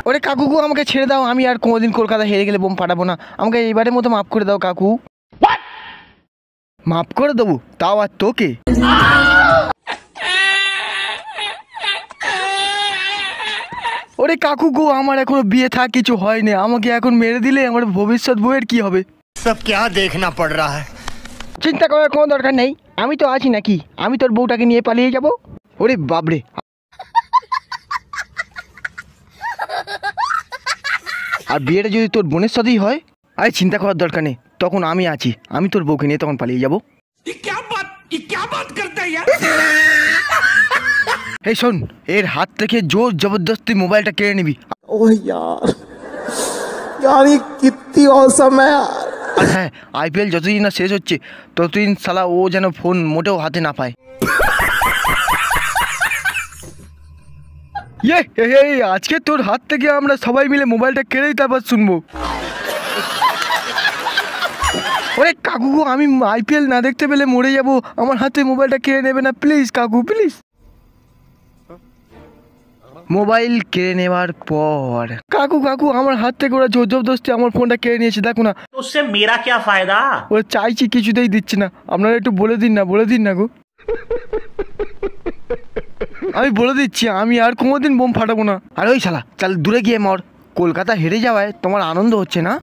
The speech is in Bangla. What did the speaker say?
ওরে কাকু গো, আমাকে ছেড়ে দাও, আমি আর কোনোদিন কলকাতা হেরে গেলে বোম ফাটাবো না। আমাকে এইবারের মতো মাফ করে দাও কাকু। মাফ করে দেবো, তাও আর তোকে? ওরে কাকু গো, আমার এখনো বিয়ে থাক কিছু হয়নি, আমাকে এখন মেরে দিলে আমার ভবিষ্যৎ বউয়ের কি হবে? সব क्या देखना पड़ रहा है। চিন্তা করার কোনো দরকার নেই, আমি তো আছি নাকি, আমি তোর বউটাকে নিয়ে পালিয়ে যাব। ওরে বাবরে, আর বিয়েটা যদি তোর বোনের সাথেই হয়, আরে চিন্তা করার দরকার নেই, তখন আমি আছি, আমি তোর বউকে নিয়ে তখন পালিয়ে যাব। এই শোন, এর হাত থেকে জোর জবরদস্তি মোবাইলটা কেড়ে নিবি। ओह यार ये कितनी औसम है यार। আর হ্যাঁ, আইপিএল যতদিন না শেষ হচ্ছে ততদিন শালা ও যেন ফোন মোটেও হাতে না পায়। আজকে তোর হাত থেকে আমরা সবাই মিলে মোবাইলটা কেড়েই তারপর শুনবো। ওরে কাকু গো, আমি আইপিএল না দেখতে পেলে মরে যাব, আমার হাতে মোবাইলটা কেড়ে নেবে না প্লিজ কাকু, প্লিজ। মোবাইল কেড়ে নেওয়ার পর কাকু কাকু আমার হাত থেকে ওরা জোর জবরদস্তি আমার ফোনটা কেড়ে নিয়েছে, দেখো না। उससे मेरा क्या फायदा? ওরা চাইছি কিছুতেই দিচ্ছে না, আপনারা একটু বলে দিন না গো। আমি বলে দিচ্ছি, আমি আর কোনোদিন বোম ফাটাবো না। আর ওই শালা চাল দূরে গিয়ে মর, কলকাতা হেরে যাওয়ায় তোমার আনন্দ হচ্ছে না?